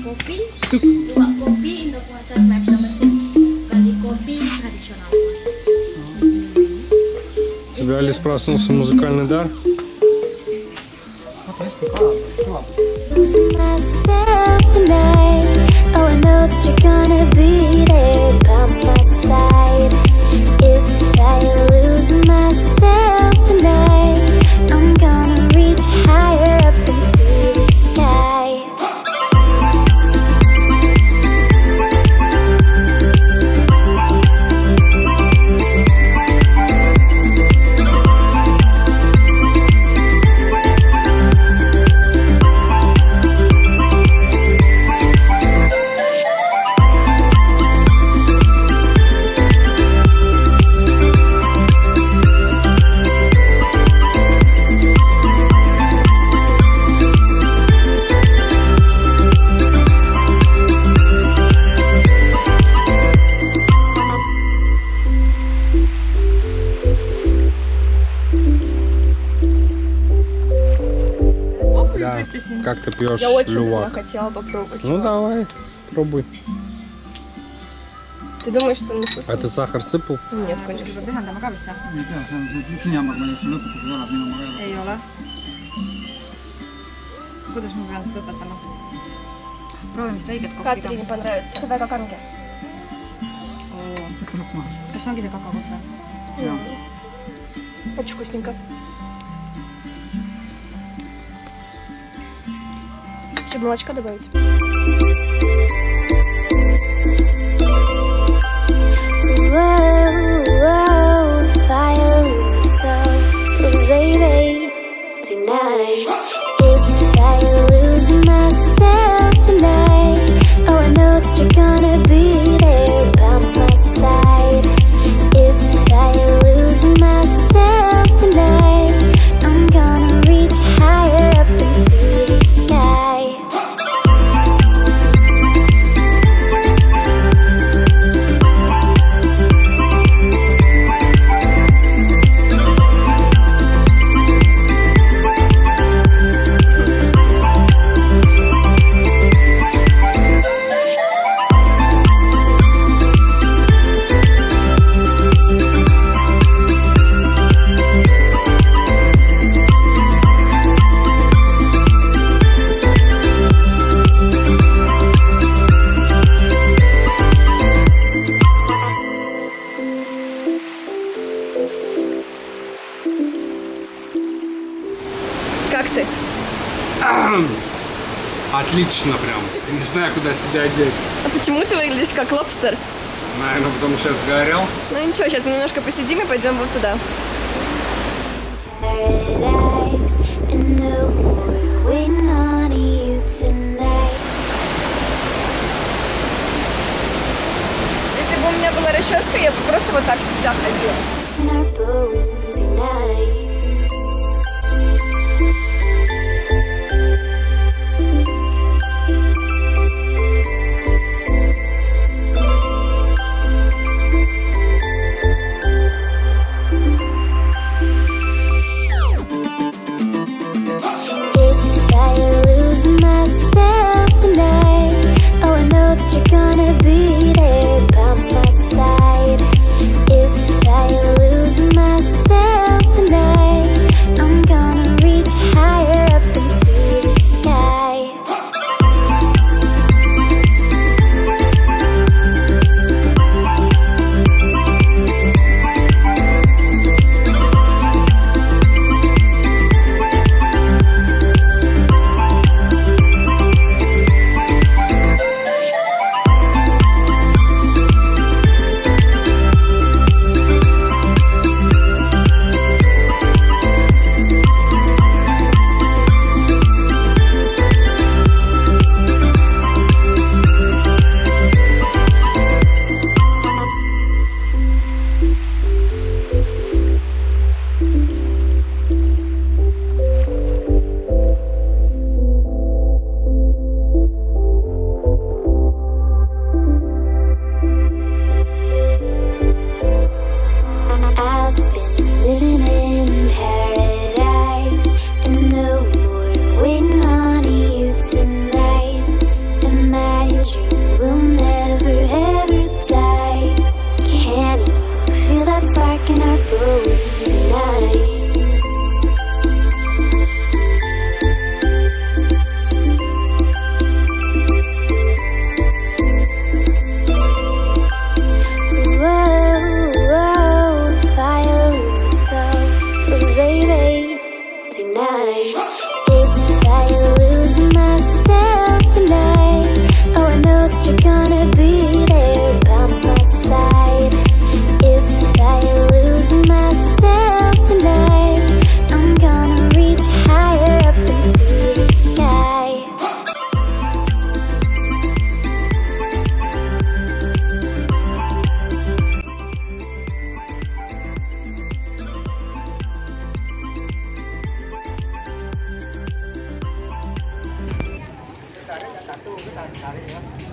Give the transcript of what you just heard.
kopi, 2 kopi untuk proses maple mesin, kali kopi tradisional proses. У тебя, Алис, проснулся музыкальный дар? Losing myself tonight. Oh, I know that you're gonna be there by my side. If I lose myself tonight, I'm gonna reach higher up into the sky. Да. Как ты пьешь Я очень давно лювак? хотела попробовать. Ну давай, пробуй. Ты думаешь, что он не вкусный? А ты сахар сыпал? Нет, конечно. ei tea, see on see sinihambaga ma just lõpetatud ei ole, minu ma ka ei ole. ei ole. Kuidas ma pean seda õpetama? Proovime seda õiget kohvi Katrini понравится. Это väga kange. võta lõpp maha. Kas see ongi see kakakohv või? Очень вкусненько. Еще молочка добавить? Whoa, whoa, if I lose myself, baby, tonight. If I lose myself tonight, oh, I know that you're gonna be there by my side. If I lose myself tonight, I'm gonna reach higher up into the sky. Как ты? Отлично прям. Не знаю, куда себя одеть. А почему ты выглядишь как лобстер? Наверное, потому что сгорел. Ну ничего, сейчас мы немножко посидим и пойдем вот туда. Paradise, and no more waiting on you tonight. Если бы у меня была расческа, я бы просто вот так всегда ходила. In our bones tonight. If I lose myself tonight, oh, I know that you're gonna be there by my side. If I lose myself Jah.